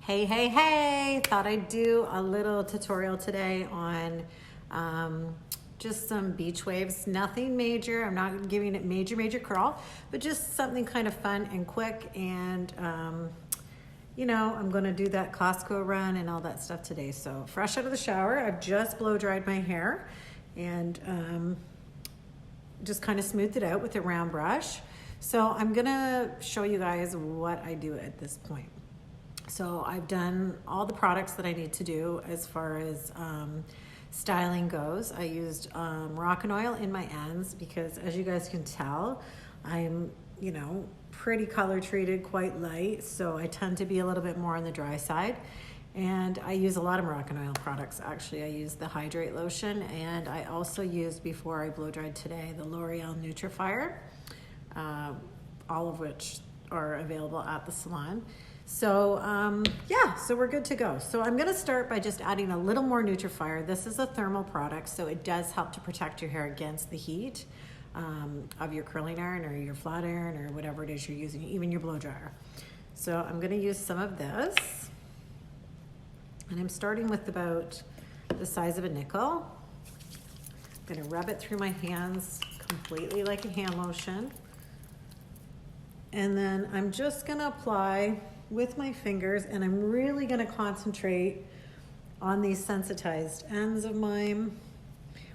Hey, thought I'd do a little tutorial today on just some beach waves. Nothing major. I'm not giving it major curl, but just something kind of fun and quick. And you know, I'm going to do that Costco run and all that stuff today. So fresh out of the shower, I've just blow dried my hair and just kind of smoothed it out with a round brush. So I'm going to show you guys what I do at this point. So I've done all the products that I need to do as far as styling goes. I used Moroccan oil in my ends because, as you guys can tell, I'm, you know, pretty color treated, quite light. So I tend to be a little bit more on the dry side. And I use a lot of Moroccan oil products. Actually, I use the hydrate lotion, and I also used, before I blow dried today, the L'Oreal Nutrifier, all of which are available at the salon. So yeah, so we're good to go. So I'm gonna start by just adding a little more Nutrifier. This is a thermal product, so it does help to protect your hair against the heat of your curling iron or your flat iron or whatever it is you're using, even your blow dryer. So I'm gonna use some of this. And I'm starting with about the size of a nickel. I'm gonna rub it through my hands completely like a hand lotion. And then I'm just gonna apply with my fingers, and I'm really gonna concentrate on these sensitized ends of mine.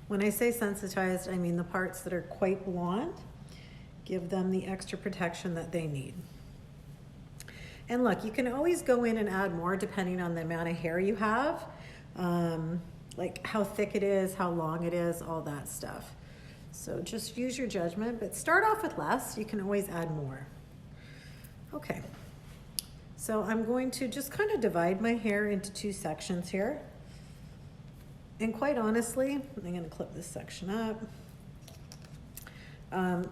When I say sensitized, I mean the parts that are quite blonde. Give them the extra protection that they need. And look, you can always go in and add more depending on the amount of hair you have, like how thick it is, how long it is, all that stuff. So just use your judgment, but start off with less. You can always add more. Okay. So I'm going to just kind of divide my hair into two sections here. And quite honestly, I'm going to clip this section up.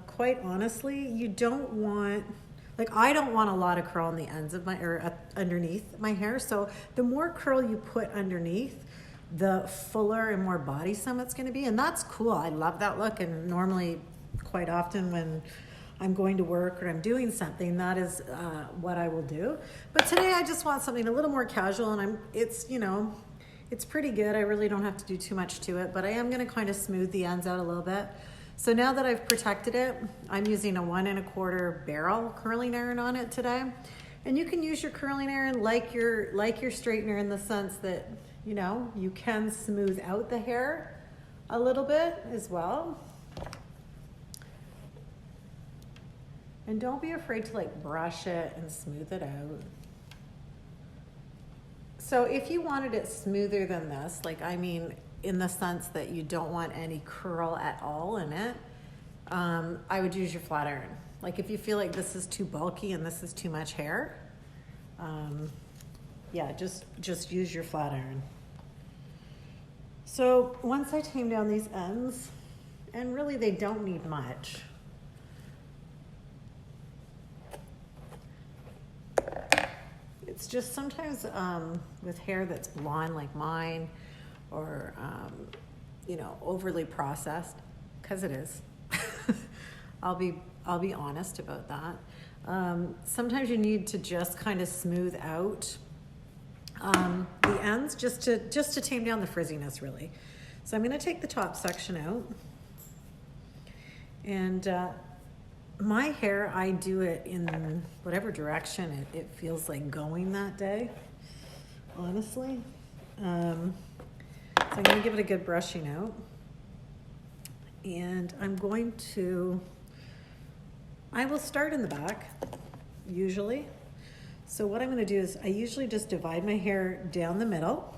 Quite honestly, you don't want, like I don't want a lot of curl on the ends of my, or underneath my hair. So the more curl you put underneath, the fuller and more bodysome it's going to be. And that's cool. I love that look. And normally, quite often when I'm going to work or I'm doing something, that is what I will do. But today I just want something a little more casual, and it's, you know, it's pretty good. I really don't have to do too much to it, but I am gonna kind of smooth the ends out a little bit. So now that I've protected it, I'm using a 1 1/4 barrel curling iron on it today. And you can use your curling iron like your straightener in the sense that, you know, you can smooth out the hair a little bit as well. And don't be afraid to like brush it and smooth it out. So if you wanted it smoother than this, like I mean in the sense that you don't want any curl at all in it, I would use your flat iron. Like if you feel like this is too bulky and this is too much hair, yeah, just use your flat iron. So once I tame down these ends, and really they don't need much, it's just sometimes with hair that's blonde like mine, or you know, overly processed, because it is. I'll be honest about that. Sometimes you need to just kind of smooth out the ends just to tame down the frizziness, really. So I'm going to take the top section out, and my hair, I do it in whatever direction it feels like going that day, honestly. So I'm going to give it a good brushing out. And I will start in the back, usually. So what I'm going to do is I usually just divide my hair down the middle.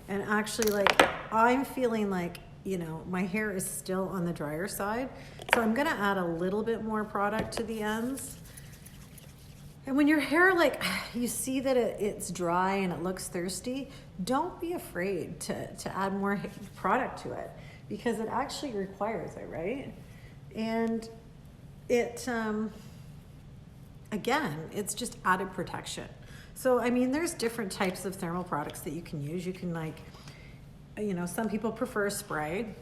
And actually, like, I'm feeling like, you know, my hair is still on the drier side. So I'm gonna add a little bit more product to the ends. And when your hair, like, you see that it's dry and it looks thirsty, don't be afraid to add more product to it, because it actually requires it, right? And it, again, it's just added protection. So, I mean, there's different types of thermal products that you can use. You can, like, you know, some people prefer spray.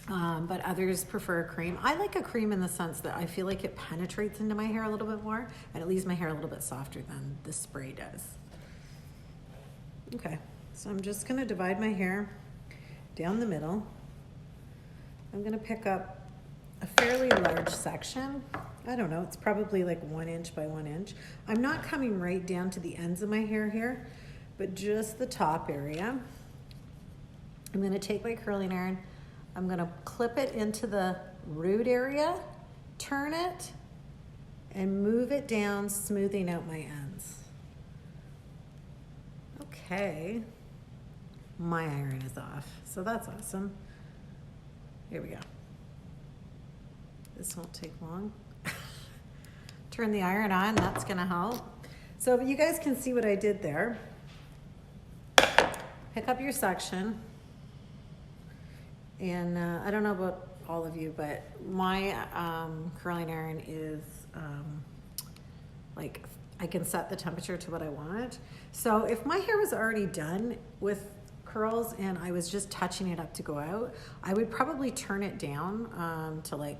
But others prefer a cream. I like a cream in the sense that I feel like it penetrates into my hair a little bit more and it leaves my hair a little bit softer than the spray does. Okay, so I'm just gonna divide my hair down the middle. I'm gonna pick up a fairly large section. I don't know, it's probably like 1 inch by 1 inch. I'm not coming right down to the ends of my hair here, but just the top area. I'm gonna take my curling iron, I'm gonna clip it into the root area, turn it, and move it down, smoothing out my ends. Okay, my iron is off, so that's awesome. Here we go. This won't take long. Turn the iron on, that's gonna help. So you guys can see what I did there. Pick up your section. And I don't know about all of you, but my curling iron is like, I can set the temperature to what I want. So if my hair was already done with curls and I was just touching it up to go out, I would probably turn it down to like,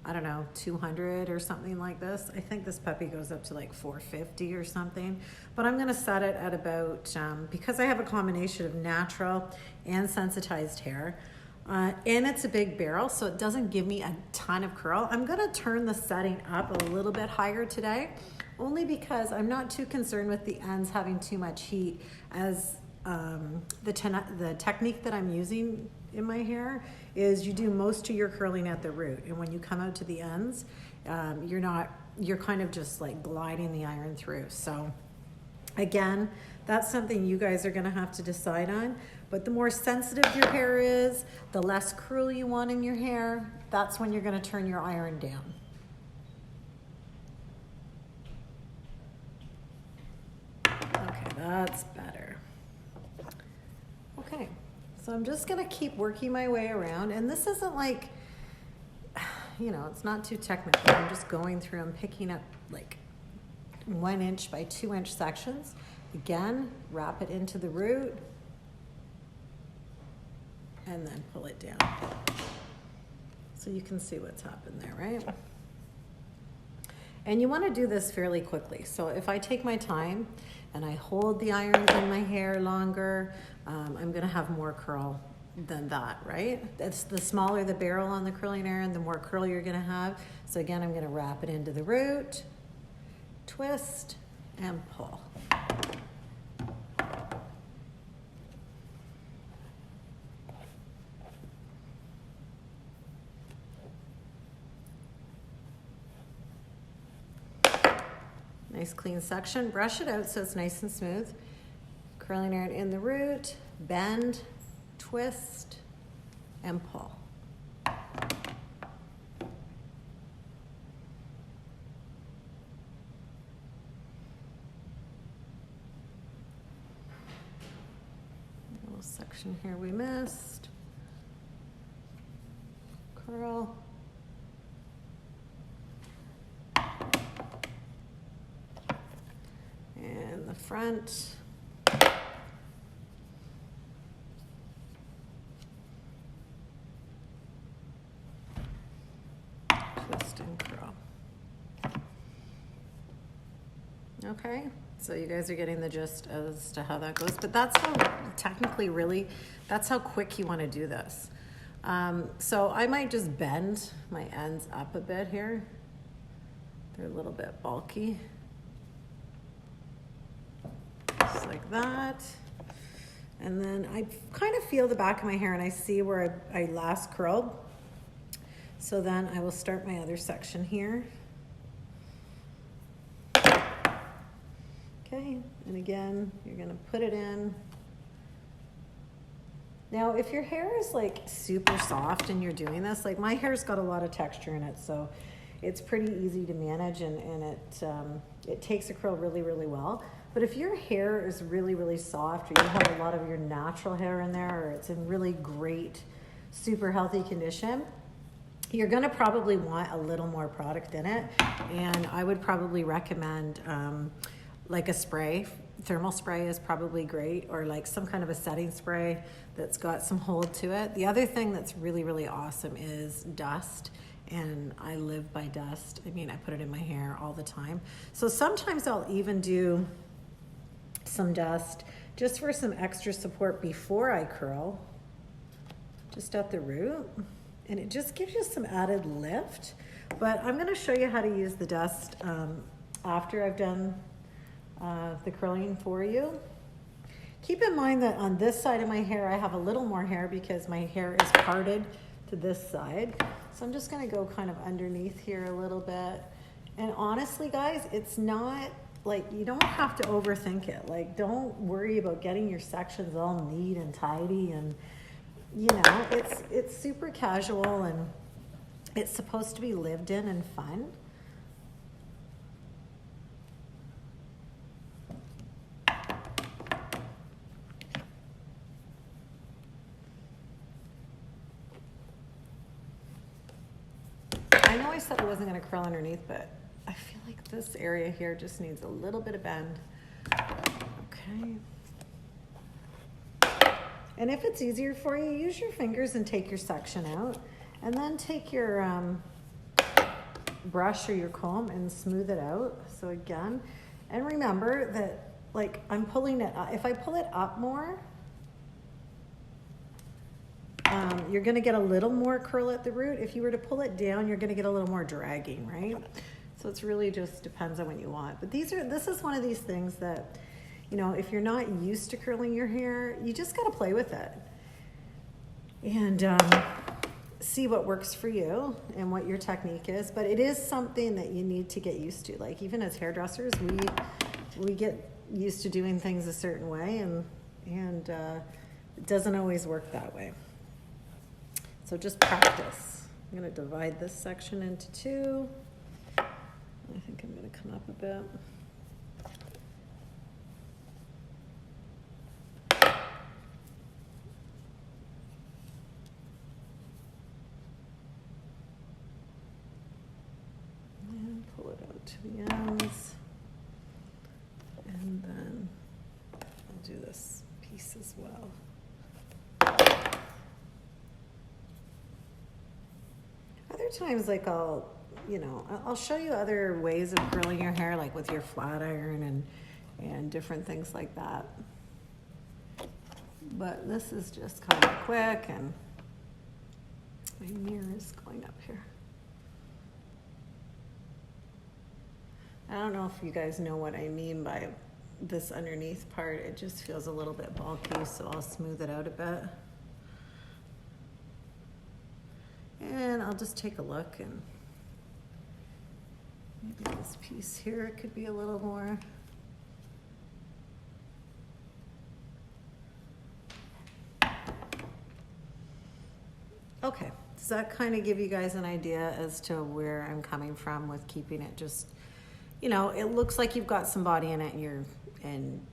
I don't know, 200 or something like this. I think this puppy goes up to like 450 or something, but I'm gonna set it at about, because I have a combination of natural and sensitized hair, and it's a big barrel, so it doesn't give me a ton of curl. I'm gonna turn the setting up a little bit higher today, only because I'm not too concerned with the ends having too much heat, as the technique that I'm using in my hair is you do most of your curling at the root, and when you come out to the ends, you're kind of just like gliding the iron through. So again, that's something you guys are gonna have to decide on. But the more sensitive your hair is, the less curl you want in your hair, that's when you're gonna turn your iron down. Okay, that's better. Okay, so I'm just gonna keep working my way around, and this isn't like, you know, it's not too technical. I'm just going through, I'm picking up like 1 inch by 2 inch sections. Again, wrap it into the root, and then pull it down. So you can see what's happened there, right? And you want to do this fairly quickly. So if I take my time and I hold the iron in my hair longer, I'm gonna have more curl than that, right? That's the smaller the barrel on the curling iron, the more curl you're gonna have. So again, I'm gonna wrap it into the root, twist, and pull. Nice clean section. Brush it out so it's nice and smooth. Curling iron in the root, bend, twist, and pull. Little section here we missed. Curl. And the front. Twist and curl. Okay, so you guys are getting the gist as to how that goes, but that's how technically really, that's how quick you want to do this. So I might just bend my ends up a bit here. They're a little bit bulky. Just like that. And then I kind of feel the back of my hair and I see where I last curled. So then I will start my other section here. Okay, and again, you're gonna put it in. Now, if your hair is like super soft and you're doing this, like my hair's got a lot of texture in it, so it's pretty easy to manage, and it takes a curl really, really well. But if your hair is really, really soft, or you have a lot of your natural hair in there, or it's in really great, super healthy condition, you're gonna probably want a little more product in it. And I would probably recommend like a spray thermal spray is probably great, or like some kind of a setting spray that's got some hold to it. The other thing that's really, really awesome is dust. And I live by dust. I mean, I put it in my hair all the time. So sometimes I'll even do some dust just for some extra support before I curl, just at the root. And it just gives you some added lift. But I'm gonna show you how to use the dust after I've done the curling for you. Keep in mind that on this side of my hair, I have a little more hair because my hair is parted to this side. So I'm just gonna go kind of underneath here a little bit. And honestly, guys, it's not like, you don't have to overthink it. Like, don't worry about getting your sections all neat and tidy. And you know, it's super casual, and it's supposed to be lived in and fun. I know I said I wasn't going to curl underneath, but I feel like this area here just needs a little bit of bend. Okay. And if it's easier for you, use your fingers and take your section out. And then take your brush or your comb and smooth it out. So again, and remember that, like, I'm pulling it up. If I pull it up more, you're gonna get a little more curl at the root. If you were to pull it down, you're gonna get a little more dragging, right? So it's really just depends on what you want. But this is one of these things that, you know, if you're not used to curling your hair, you just gotta play with it. And see what works for you and what your technique is. But it is something that you need to get used to. Like, even as hairdressers, we get used to doing things a certain way, and it doesn't always work that way. So just practice. I'm gonna divide this section into two. I think I'm gonna come up a bit. And pull it out to the ends. And then I'll do this piece as well. Other times, like, I'll show you other ways of curling your hair, like with your flat iron and different things like that. But this is just kind of quick, and my mirror is going up here. I don't know if you guys know what I mean by this underneath part. It just feels a little bit bulky, so I'll smooth it out a bit. And I'll just take a look, and maybe this piece here could be a little more. Okay, does that kind of give you guys an idea as to where I'm coming from with keeping it just, you know, it looks like you've got some body in it, and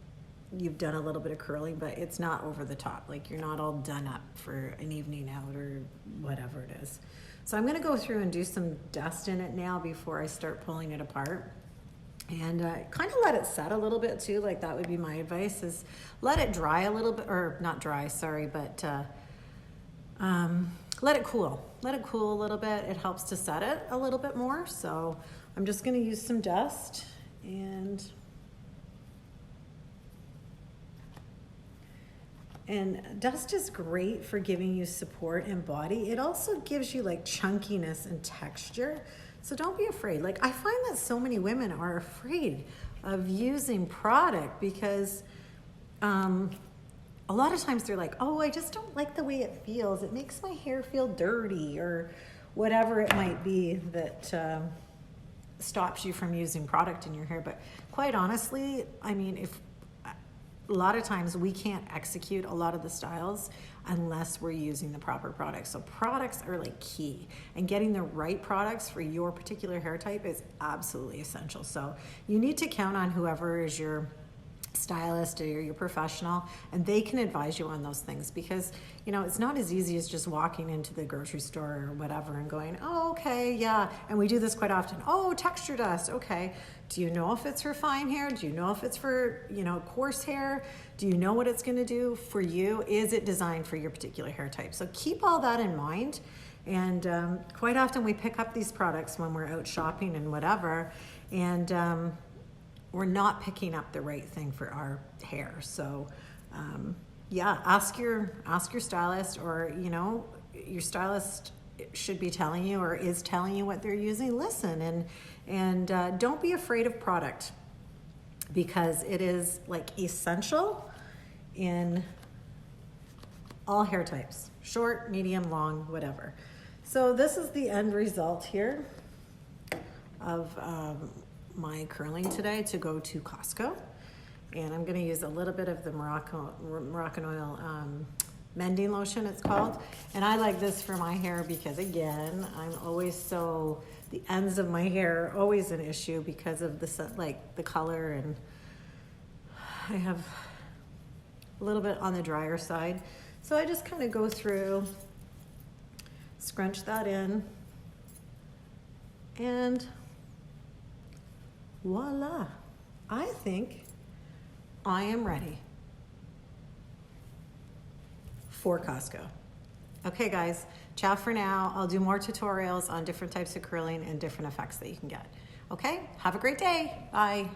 you've done a little bit of curling, but it's not over the top. Like, you're not all done up for an evening out or whatever it is. So I'm gonna go through and do some dust in it now before I start pulling it apart. And kind of let it set a little bit too. Like, that would be my advice, is let it dry a little bit, or not dry, sorry, but let it cool. Let it cool a little bit. It helps to set it a little bit more. So I'm just gonna use some dust, and dust is great for giving you support and body. It also gives you like chunkiness and texture. So don't be afraid. Like, I find that so many women are afraid of using product because a lot of times they're like, oh, I just don't like the way it feels. It makes my hair feel dirty, or whatever it might be that stops you from using product in your hair. But quite honestly, I mean, a lot of times we can't execute a lot of the styles unless we're using the proper products. So products are like key, and getting the right products for your particular hair type is absolutely essential. So you need to count on whoever is your stylist or your professional, and they can advise you on those things, because you know it's not as easy as just walking into the grocery store or whatever and going, oh okay, yeah. And we do this quite often. Oh, texture dust, okay. Do you know if it's for fine hair? Do you know if it's for, you know, coarse hair? Do you know what it's going to do for you? Is it designed for your particular hair type? So keep all that in mind. And quite often we pick up these products when we're out shopping and whatever, and we're not picking up the right thing for our hair. So yeah, ask your stylist, or you know, your stylist should be telling you or is telling you what they're using. Listen, and don't be afraid of product, because it is like essential in all hair types, short, medium, long, whatever. So this is the end result here of my curling today to go to Costco. And I'm gonna use a little bit of the Moroccan Oil mending lotion, it's called. And I like this for my hair because, again, I'm always so, the ends of my hair are always an issue because of the color, and I have a little bit on the drier side. So I just kind of go through, scrunch that in, and voila, I think I am ready for Costco. Okay guys, ciao for now. I'll do more tutorials on different types of curling and different effects that you can get. Okay, have a great day. Bye.